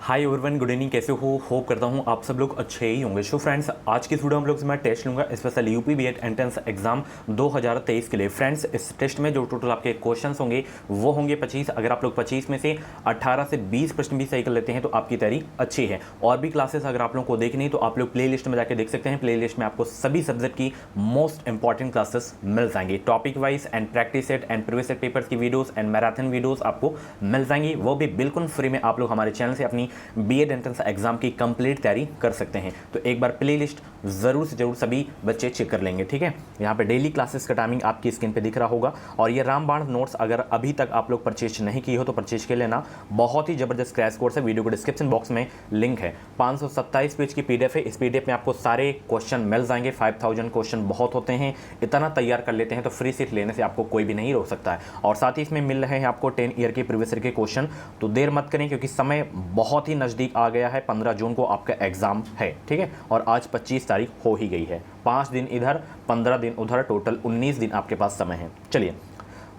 Hi everyone, good evening. कैसे हो? Hope करता हूँ आप सब लोग अच्छे ही होंगे। सो फ्रेंड्स, आज की इस वीडियो हम लोग मैं टेस्ट लूंगा special UP BEd entrance exam 2023 के लिए। फ्रेंड्स, इस टेस्ट में जो टोटल आपके क्वेश्चंस होंगे वो होंगे 25। अगर आप लोग 25 में से 18 से 20 प्रश्न भी सही कर लेते हैं तो आपकी तैयारी अच्छी है। और भी क्लासेस अगर आप लोगों को देखनी है तो आप लोग प्ले लिस्ट में जाकर देख सकते हैं। प्ले लिस्ट में आपको सभी सब्जेक्ट की मोस्ट इंपॉर्टेंट क्लासेस मिल जाएंगी, topic wise and practice set and previous set papers की वीडियोस एंड मैराथन वीडियोस आपको मिल जाएंगी। वो भी बिल्कुल फ्री में आप लोग हमारे चैनल से अपनी बीएड एंट्रेंस एग्जाम की कंप्लीट तैयारी कर सकते हैं। तो एक बार प्लेलिस्ट जरूर से जरूर सभी बच्चे चेक कर लेंगे, ठीक है। यहाँ पे डेली क्लासेस का टाइमिंग आपकी स्क्रीन पे दिख रहा होगा। और ये रामबाण नोट्स अगर अभी तक आप लोग परचेज नहीं किए हो तो परचेज कर लेना। बहुत ही जबरदस्त क्रैश कोर्स है। वीडियो को डिस्क्रिप्शन बॉक्स में लिंक है। 527 पेज की पीडीएफ है। इस पीडीएफ में आपको सारे क्वेश्चन मिल जाएंगे। 5000 क्वेश्चन बहुत होते हैं, इतना तैयार कर लेते हैं तो फ्री सीट लेने से आपको कोई भी नहीं रोक सकता है। और साथ ही इसमें मिल रहे हैं आपको 10 ईयर के प्रीवियस ईयर के क्वेश्चन। तो देर मत करें क्योंकि समय बहुत ही नजदीक आ गया है। 15 जून को आपका एग्जाम है, ठीक है। और आज 25 तारीख हो ही गई है। 5 दिन इधर 15 दिन उधर, टोटल 19 दिन आपके पास समय है। चलिए,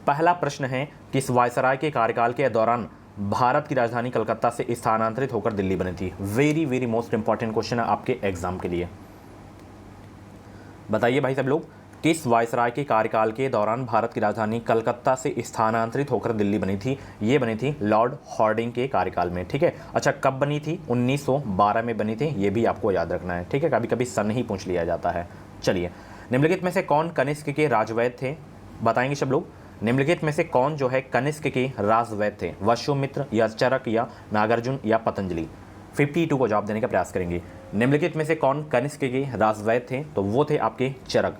पहला प्रश्न है, किस वायसराय के कार्यकाल के दौरान भारत की राजधानी कलकत्ता से स्थानांतरित होकर दिल्ली बनी थी? Very very most important question है आपके एग्जाम के लिए। बताइए भाई सब लोग, किस वायसराय के कार्यकाल के दौरान भारत की राजधानी कलकत्ता से स्थानांतरित होकर दिल्ली बनी थी? ये बनी थी लॉर्ड हॉर्डिंग के कार्यकाल में, ठीक है। अच्छा, कब बनी थी? 1912 में बनी थी। ये भी आपको याद रखना है, ठीक है। कभी कभी सन ही पूछ लिया जाता है। चलिए, निम्नलिखित में से कौन कनिष्क के राजवैद्य थे? बताएंगे सब लोग। निम्नलिखित में से कौन जो है कनिष्क के राजवैद्य थे? वसुमित्र या चरक या नागार्जुन या पतंजलि? 52 को जवाब देने का प्रयास करेंगे। निम्नलिखित में से कौन कनिष्क के राजवैद्य थे? तो वो थे आपके चरक।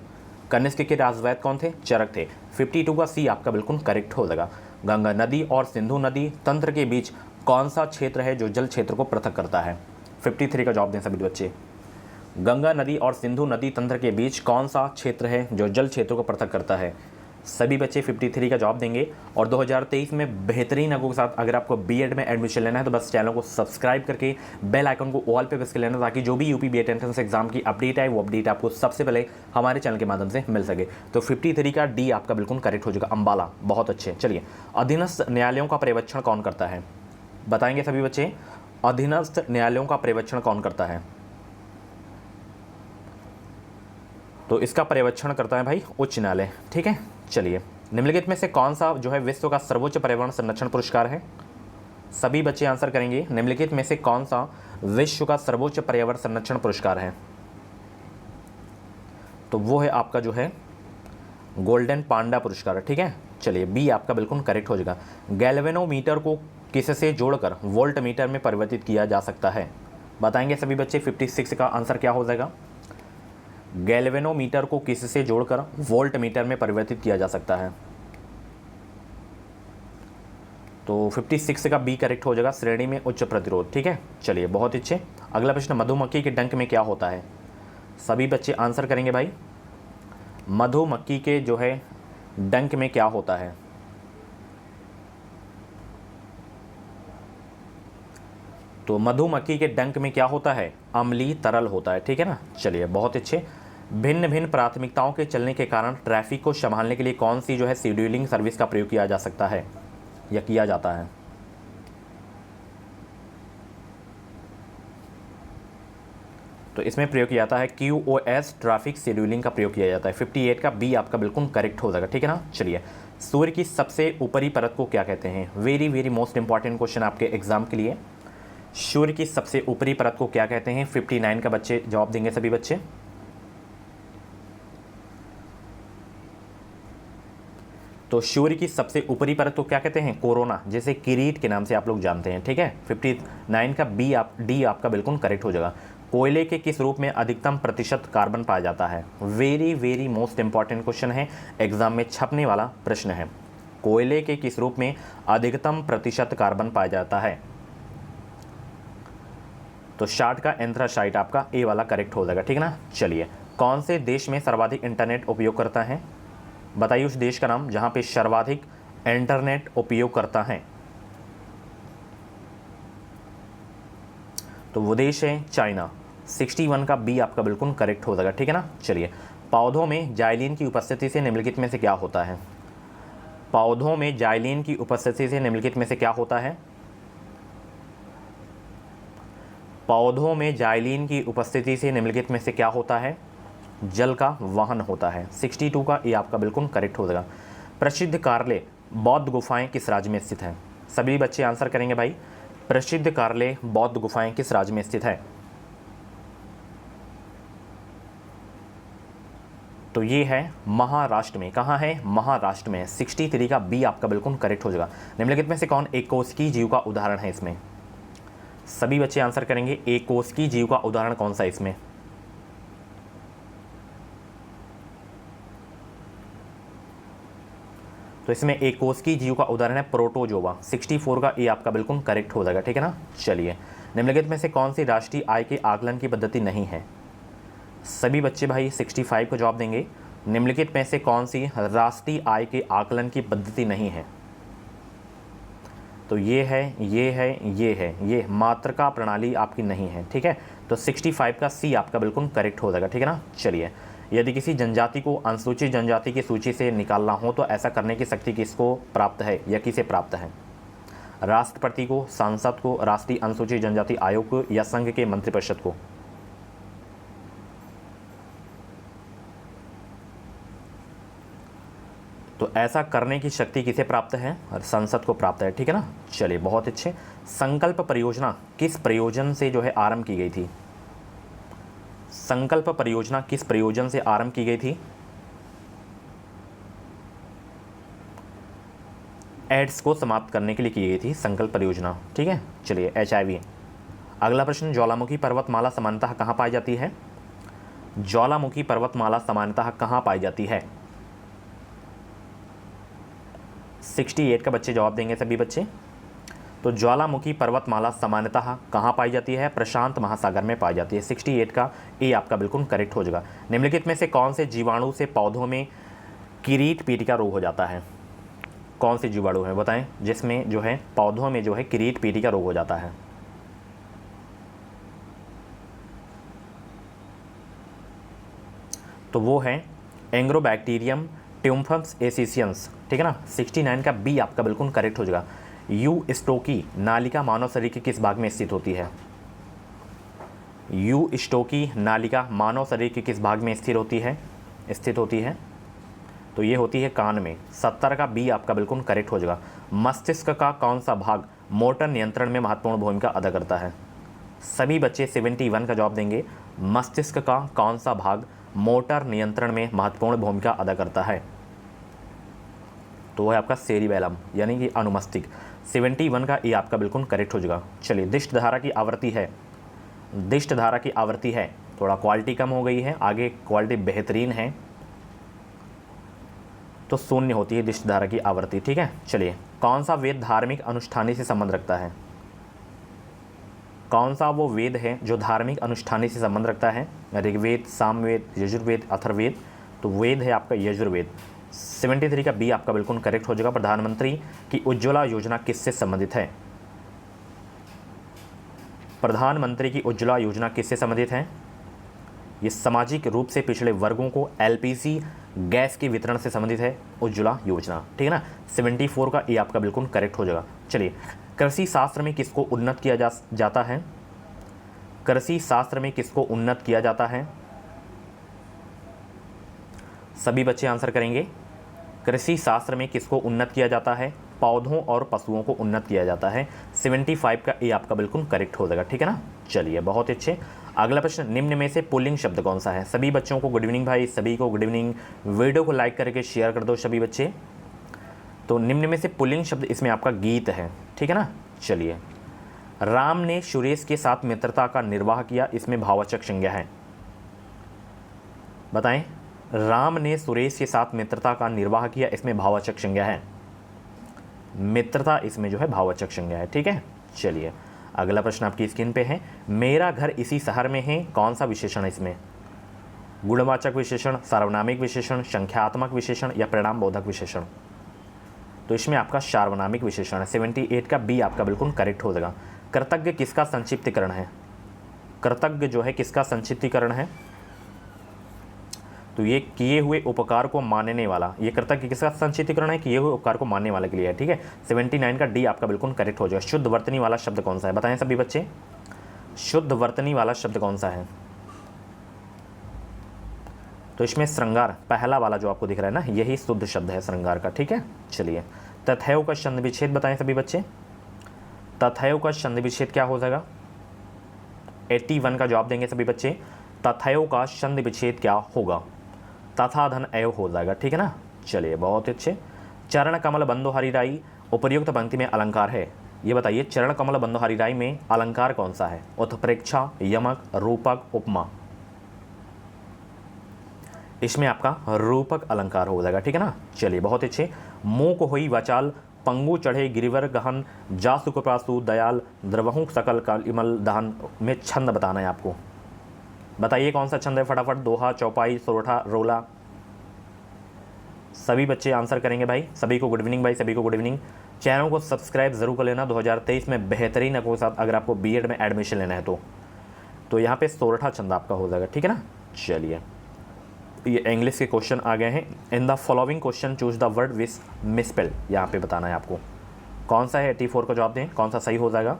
कनिष्क के राजवैद्य कौन थे? चरक थे। 52 का सी आपका बिल्कुल करेक्ट हो जाएगा। गंगा नदी और सिंधु नदी तंत्र के बीच कौन सा क्षेत्र है जो जल क्षेत्र को पृथक करता है? 53 का जवाब दें सभी बच्चे। गंगा नदी और सिंधु नदी तंत्र के बीच कौन सा क्षेत्र है जो जल क्षेत्र को पृथक करता है? सभी बच्चे 53 का जवाब देंगे। और 2023 में बेहतरीन अंकों के साथ अगर आपको बीएड में एडमिशन लेना है तो बस चैनल को सब्सक्राइब करके बेल आइकन को ऑल पे प्रेस कर लेना, ताकि जो भी यूपी बीएड एंट्रेंस एग्जाम की अपडेट है वो अपडेट आपको सबसे पहले हमारे चैनल के माध्यम से मिल सके। तो 53 का डी आपका बिल्कुल करेक्ट हो जाएगा, अम्बाला। बहुत अच्छे। चलिए, अधीनस्थ न्यायालयों का पर्यवेक्षण कौन करता है? बताएंगे सभी बच्चे। अधीनस्थ न्यायालयों का पर्यवेक्षण कौन करता है? तो इसका पर्यवेक्षण करता है भाई उच्च न्यायालय, ठीक है। चलिए, निम्नलिखित में से कौन सा जो है विश्व का सर्वोच्च पर्यावरण संरक्षण पुरस्कार है? सभी बच्चे आंसर करेंगे। निम्नलिखित में से कौन सा विश्व का सर्वोच्च पर्यावरण संरक्षण पुरस्कार है? तो वो है आपका जो है गोल्डन पांडा पुरस्कार, ठीक है। चलिए, बी आपका बिल्कुल करेक्ट हो जाएगा। गैल्वेनोमीटर को किससे जोड़कर वोल्ट मीटर में परिवर्तित किया जा सकता है? बताएंगे सभी बच्चे। 56 का आंसर क्या हो जाएगा? गैल्वेनोमीटर को किससे जोड़कर वोल्ट मीटर में परिवर्तित किया जा सकता है? तो 56 का बी करेक्ट हो जाएगा, श्रेणी में उच्च प्रतिरोध, ठीक है। चलिए, बहुत अच्छे। अगला प्रश्न, मधुमक्खी के डंक में क्या होता है? सभी बच्चे आंसर करेंगे भाई। मधुमक्खी के जो है डंक में क्या होता है? तो मधुमक्खी के डंक में क्या होता है? अम्लीय तरल होता है, ठीक है ना। चलिए, बहुत अच्छे। भिन्न भिन्न प्राथमिकताओं के चलने के कारण ट्रैफिक को संभालने के लिए कौन सी जो है शेड्यूलिंग सर्विस का प्रयोग किया जा सकता है या किया जाता है? तो इसमें प्रयोग किया जाता है QoS, ट्रैफिक शेड्यूलिंग का प्रयोग किया जाता है। 58 का बी आपका बिल्कुल करेक्ट हो जाएगा, ठीक है ना। चलिए, सूर्य की सबसे ऊपरी परत को क्या कहते हैं? Very very most important question आपके एग्जाम के लिए। सूर्य की सबसे ऊपरी परत को क्या कहते हैं? 59 का बच्चे जवाब देंगे सभी बच्चे। तो सूर्य की सबसे ऊपरी परत को क्या कहते हैं? कोरोना, जैसे किरीट के नाम से आप लोग जानते हैं, ठीक है। 59 का डी आपका बिल्कुल करेक्ट हो जाएगा। कोयले के किस रूप में अधिकतम प्रतिशत कार्बन पाया जाता है? Very very most important question है, एग्जाम में छपने वाला प्रश्न है। कोयले के किस रूप में अधिकतम प्रतिशत कार्बन पाया जाता है? तो 60 का एंथ्रासाइट आपका ए वाला करेक्ट हो जाएगा, ठीक है ना। चलिए, कौन से देश में सर्वाधिक इंटरनेट उपयोग करता है? बताइए उस देश का नाम जहां पे सर्वाधिक इंटरनेट उपयोग करता है। तो वो देश है चाइना। 61 का बी आपका बिल्कुल करेक्ट हो जाएगा, ठीक है ना। चलिए, पौधों में जाइलिन की उपस्थिति से निम्नलिखित में से क्या होता है? पौधों में जाइलिन की उपस्थिति से निम्नलिखित में से क्या होता है? पौधों में जाइलिन की उपस्थिति से निम्नलिखित में से क्या होता है? जल का वहन होता है। 62 का ये आपका बिल्कुल करेक्ट हो जाएगा। प्रसिद्ध कार्ले बौद्ध गुफाएं किस राज्य में स्थित है? सभी बच्चे आंसर करेंगे भाई। प्रसिद्ध कार्ले बौद्ध गुफाएं किस राज्य में स्थित है? तो ये है महाराष्ट्र में। कहाँ है? महाराष्ट्र में। 63 का बी आपका बिल्कुल करेक्ट हो जाएगा। निम्नलिखित में से कौन एक कोशिकीय जीव का उदाहरण है इसमें? सभी बच्चे आंसर करेंगे। एक कोशिकीय जीव का उदाहरण कौन सा है इसमें? तो इसमें एक कोशिकीय जीव का उदाहरण है प्रोटोजोआ। 64 का ए आपका बिल्कुल करेक्ट हो जाएगा, ठीक है ना। चलिए, निम्नलिखित में से कौन सी राष्ट्रीय आय के आकलन की पद्धति नहीं है? सभी बच्चे भाई 65 को जवाब देंगे। निम्नलिखित में से कौन सी राष्ट्रीय आय के आकलन की पद्धति नहीं है? तो ये है, ये है, ये है, ये मात्रका प्रणाली आपकी नहीं है, ठीक है। तो 65 का सी आपका बिल्कुल करेक्ट हो जाएगा, ठीक है ना। चलिए, यदि किसी जनजाति को अनुसूचित जनजाति की सूची से निकालना हो तो ऐसा करने की शक्ति किसको प्राप्त है या किसे प्राप्त है? राष्ट्रपति को, सांसद को, राष्ट्रीय अनुसूचित जनजाति आयोग को या संघ के मंत्रिपरिषद को? तो ऐसा करने की शक्ति किसे प्राप्त है? संसद को प्राप्त है, ठीक है ना। चलिए, बहुत अच्छे। संकल्प परियोजना किस प्रयोजन से जो है आरंभ की गई थी? संकल्प परियोजना किस प्रयोजन से आरंभ की गई थी? एड्स को समाप्त करने के लिए की गई थी संकल्प परियोजना, ठीक है। चलिए, HIV। अगला प्रश्न, ज्वालामुखी पर्वतमाला सामान्यतः कहाँ पाई जाती है? ज्वालामुखी पर्वतमाला सामान्यतः कहाँ पाई जाती है? 68 का बच्चे जवाब देंगे सभी बच्चे। तो ज्वालामुखी पर्वतमाला सामान्यतः कहाँ पाई जाती है? प्रशांत महासागर में पाई जाती है। 68 का ए आपका बिल्कुल करेक्ट हो जाएगा। निम्नलिखित में से कौन से जीवाणु से पौधों में किरीट पीटिका रोग हो जाता है? कौन से जीवाणु है बताएं जिसमें जो है पौधों में जो है किरीट पीटिका रोग हो जाता है? तो वो है एंग्रोबैक्टीरियम ट्यूम्फम्स एसिसियंस, ठीक है ना। 69 का बी आपका बिल्कुल करेक्ट हो जाएगा। यू स्टोकी नालिका मानव शरीर के किस भाग में स्थित होती है? यू स्टोकी नालिका मानव शरीर के किस भाग में स्थित होती है? तो ये होती है कान में। 70 का बी आपका बिल्कुल करेक्ट हो जाएगा। मस्तिष्क का कौन सा भाग मोटर नियंत्रण में महत्वपूर्ण भूमिका अदा करता है? सभी बच्चे 71 का जवाब देंगे। मस्तिष्क का कौन सा भाग मोटर नियंत्रण में महत्वपूर्ण भूमिका अदा करता है? तो वह है आपका सेरिबेलम यानी कि अनुमस्तिष्क। 71 का ये आपका बिल्कुल करेक्ट हो जाएगा। चलिए, दिष्ट धारा की आवृत्ति है, थोड़ा क्वालिटी कम हो गई है, आगे क्वालिटी बेहतरीन है, तो 0 होती है दिष्ट धारा की आवृत्ति, ठीक है। चलिए, कौन सा वेद धार्मिक अनुष्ठानी से संबंध रखता है? कौन सा वो वेद है जो धार्मिक अनुष्ठानी से संबंध रखता है? ऋग्वेद, सामवेद, यजुर्वेद, अथर्ववेद? तो वेद है आपका यजुर्वेद। 73 का बी आपका बिल्कुल करेक्ट हो जाएगा। प्रधानमंत्री की उज्ज्वला योजना किससे संबंधित है? प्रधानमंत्री की उज्ज्वला योजना किससे संबंधित है? ये सामाजिक रूप से पिछड़े वर्गों को LPG गैस के वितरण से संबंधित है उज्ज्वला योजना, ठीक है ना। 74 का ए आपका बिल्कुल करेक्ट हो जाएगा। चलिए, कृषि शास्त्र में किसको उन्नत किया जाता है? कृषि शास्त्र में किसको उन्नत किया जाता है? सभी बच्चे आंसर करेंगे। कृषि शास्त्र में किसको उन्नत किया जाता है? पौधों और पशुओं को उन्नत किया जाता है। 75 का ए आपका बिल्कुल करेक्ट हो जाएगा, ठीक है ना। चलिए, बहुत अच्छे। अगला प्रश्न, निम्न में से पुल्लिंग शब्द कौन सा है? सभी बच्चों को गुड इवनिंग भाई, सभी को गुड इवनिंग। वीडियो को लाइक करके शेयर कर दो सभी बच्चे। तो निम्न में से पुल्लिंग शब्द इसमें आपका गीत है, ठीक है ना। चलिए, राम ने सुरेश के साथ मित्रता का निर्वाह किया, इसमें भाववाचक संज्ञा है। बताएं, राम ने सुरेश के साथ मित्रता का निर्वाह किया, इसमें भाववाचक संज्ञा है। मित्रता इसमें जो है भाववाचक संज्ञा है, ठीक है। चलिए, अगला प्रश्न आपकी स्क्रीन पे है। मेरा घर इसी शहर में है, कौन सा विशेषण है इसमें? गुणवाचक विशेषण, सार्वनामिक विशेषण, संख्यात्मक विशेषण या परिणाम बोधक विशेषण? तो इसमें आपका सार्वनामिक विशेषण है। 78 का बी आपका बिल्कुल करेक्ट हो जाएगा। कृतज्ञ किसका संक्षिप्तीकरण है? कृतज्ञ जो है किसका संक्षिप्तीकरण है? तो ये किए हुए उपकार को मानने वाला, ये कृतज्ञ किसका संक्षिप्तीकरण है? किए हुए उपकार को मानने वाले के लिए है, ठीक है। 79 का डी आपका बिल्कुल करेक्ट हो जाएगा। शुद्ध वर्तनी वाला शब्द कौन सा है? बताएं सभी बच्चे। शुद्ध वर्तनी वाला शब्द कौन सा है? तो इसमें श्रृंगार पहला वाला जो आपको दिख रहा है ना, यही शुद्ध शब्द है श्रृंगार का, ठीक है। चलिए, तथैव का छंद विच्छेद बताएं सभी बच्चे। तथैव का छंद विच्छेद क्या हो जाएगा? 81 का जवाब देंगे सभी बच्चे। तथैव का छंद विच्छेद क्या होगा? तथा धन एव हो जाएगा, ठीक है ना। चलिए, बहुत अच्छे। चरण कमल बंधो हरिराई उपर्युक्त पंक्ति में अलंकार है, ये बताइए। चरण कमल बंधो हरिराई में अलंकार कौन सा है? उत्प्रेक्षा, यमक, रूपक, उपमा। इसमें आपका रूपक अलंकार हो जाएगा, ठीक है ना। चलिए, बहुत अच्छे। मूक होई वचाल पंगु चढ़े गिरिवर गहन जा सुख प्रासु दयाल द्रवहु सकल कलिमल दहन में छंद बताना है आपको। बताइए कौन सा छंद है फटाफट। दोहा, चौपाई, सोरठा, रोला। सभी बच्चे आंसर करेंगे भाई। सभी को गुड इवनिंग भाई, सभी को गुड इवनिंग। चैनल को सब्सक्राइब जरूर कर लेना। 2023 में बेहतरीन अको साथ अगर आपको बीएड में एडमिशन लेना है तो यहाँ पे सोरठा छंद आपका हो जाएगा, ठीक है ना। चलिए, ये इंग्लिश के क्वेश्चन आ गए हैं। In the following question choose the word which misspell, यहाँ पे बताना है आपको कौन सा है। 84 का जवाब दें, कौन सा सही हो जाएगा।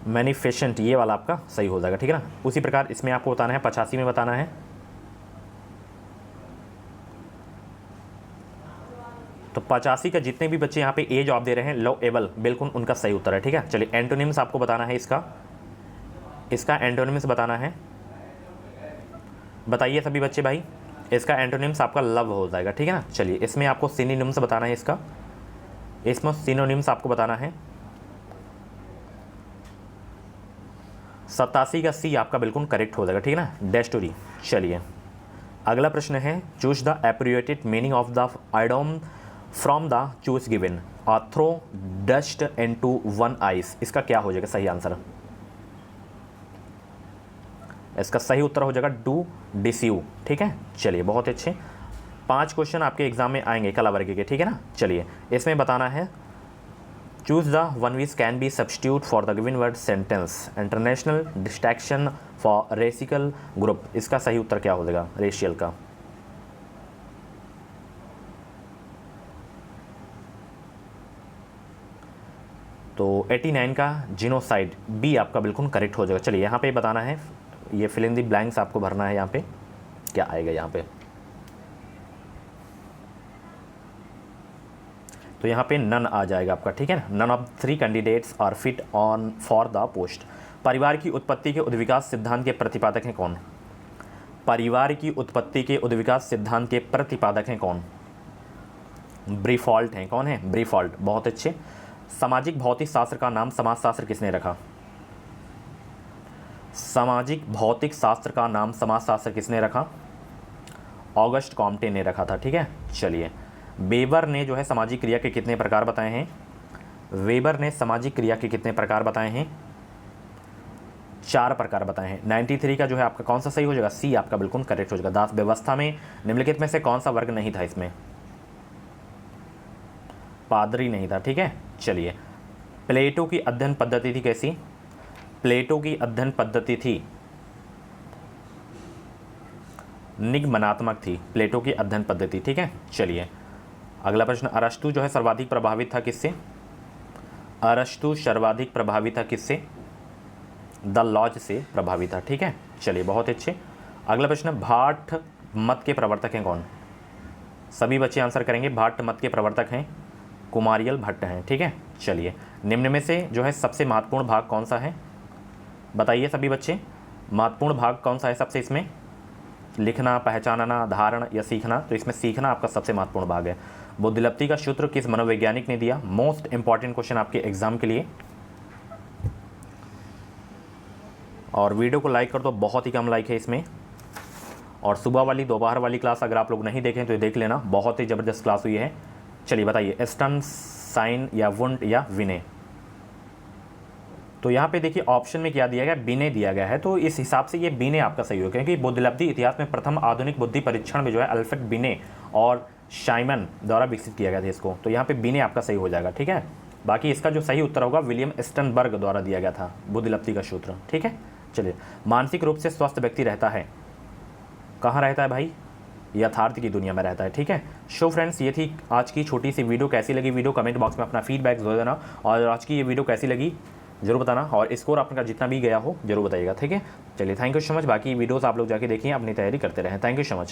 मैनिफेशेंट, ये वाला आपका सही हो जाएगा, ठीक है ना। उसी प्रकार इसमें आपको बताना है, 85 में बताना है। तो 85 का जितने भी बच्चे यहाँ पे ए जवाब दे रहे हैं, लो एबल, बिल्कुल उनका सही उत्तर है, ठीक है। चलिए, एंटोनिम्स आपको बताना है इसका एंटोनिम्स बताना है। बताइए सभी बच्चे भाई, इसका एंटोनिम्स आपका लव हो जाएगा, ठीक है ना। चलिए, इसमें आपको सिनोनिम्स बताना है इसमें सिनोनिम्स आपको बताना है। 87 का सी आपका बिल्कुल करेक्ट हो जाएगा, ठीक है ना। डेस्टोरी। चलिए, अगला प्रश्न है, choose the appropriate meaning of the idiom from the choose given throw dust into one eyes. इसका क्या हो जाएगा सही आंसर? इसका सही उत्तर हो जाएगा डू डिसीव, ठीक है। चलिए, बहुत अच्छे। 5 क्वेश्चन आपके एग्जाम में आएंगे कला वर्ग के, ठीक है ना। चलिए, इसमें बताना है, choose the one which can be substitute for the given word sentence international distraction for racial group. इसका सही उत्तर क्या हो जाएगा रेशियल का? तो 89 का जीनोसाइड, बी आपका बिल्कुल करेक्ट हो जाएगा। चलिए, यहाँ पे बताना है, ये फिल इन द ब्लैंक्स आपको भरना है। यहाँ पे क्या आएगा यहाँ पे? तो यहाँ पे नन आ जाएगा आपका, ठीक है ना। None of 3 candidates are fit on for the post. परिवार की उत्पत्ति के उद्विकास सिद्धांत के प्रतिपादक हैं कौन? परिवार की उत्पत्ति के उद्विकास सिद्धांत के प्रतिपादक हैं कौन? ब्रीफॉल्ट हैं। कौन है? ब्रीफॉल्ट। बहुत अच्छे। सामाजिक भौतिक शास्त्र का नाम समाजशास्त्र किसने रखा? सामाजिक भौतिक शास्त्र का नाम समाजशास्त्र किसने रखा? ऑगस्ट कॉम्टे ने रखा था, ठीक है। चलिए, वेबर ने जो है सामाजिक क्रिया के कितने प्रकार बताए हैं? वेबर ने सामाजिक क्रिया के कितने प्रकार बताए हैं? 4 प्रकार बताए हैं। 93 का जो है आपका कौन सा सही हो जाएगा? सी आपका बिल्कुल करेक्ट हो जाएगा। दास व्यवस्था में निम्नलिखित में से कौन सा वर्ग नहीं था इसमें? पादरी नहीं था, ठीक है। चलिए, प्लेटो की अध्ययन पद्धति थी कैसी? प्लेटो की अध्ययन पद्धति थी निगमनात्मक थी। प्लेटो की अध्ययन पद्धति, ठीक है। चलिए, अगला प्रश्न, अरस्तु जो है सर्वाधिक प्रभावित था किससे? अरस्तु सर्वाधिक प्रभावित था किससे? द लॉज से प्रभावित था, ठीक है। चलिए, बहुत अच्छे। अगला प्रश्न, भाट मत के प्रवर्तक हैं कौन? सभी बच्चे आंसर करेंगे। भाट मत के प्रवर्तक हैं कुमारियल भट्ट हैं, ठीक है। चलिए, निम्न में से जो है सबसे महत्वपूर्ण भाग कौन सा है? बताइए सभी बच्चे, महत्वपूर्ण भाग कौन सा है सबसे इसमें? लिखना, पहचानना, धारण या सीखना? तो इसमें सीखना आपका सबसे महत्वपूर्ण भाग है। बुद्धिलब्धि का सूत्र किस मनोवैज्ञानिक ने दिया? मोस्ट इंपॉर्टेंट क्वेश्चन आपके एग्जाम के लिए। और वीडियो को लाइक कर दो, बहुत ही कम लाइक है इसमें। और सुबह वाली दोपहर वाली क्लास अगर आप लोग नहीं देखें तो देख लेना, बहुत ही ज़बरदस्त क्लास हुई है। चलिए बताइए, स्टन, साइन या वुंड या विने? तो यहाँ पे देखिए ऑप्शन में क्या दिया गया? बिने दिया गया है। तो इस हिसाब से ये बिने आपका सही हो, क्योंकि बुद्धिलब्धि इतिहास में प्रथम आधुनिक बुद्धि परीक्षण में जो है अल्फ्रेड बिने और शाइमन द्वारा विकसित किया गया था इसको। तो यहाँ पे बिने आपका सही हो जाएगा, ठीक है। बाकी इसका जो सही उत्तर होगा विलियम स्टनबर्ग द्वारा दिया गया था बुद्धिलब्धि का सूत्र, ठीक है। चलिए, मानसिक रूप से स्वस्थ व्यक्ति रहता है, कहाँ रहता है भाई? यथार्थ की दुनिया में रहता है। ठीक है, सो फ्रेंड्स ये थी आज की छोटी सी वीडियो। कैसी लगी वीडियो कमेंट बॉक्स में अपना फीडबैक जरूर देना, और आज की ये वीडियो कैसी लगी जरूर बताना, और स्कोर आपका जितना भी गया हो जरूर बताइएगा। ठीक है, चलिए थैंक यू सो मच। बाकी वीडियोस आप लोग जाके देखिए, अपनी तैयारी करते रहें। Thank you so much.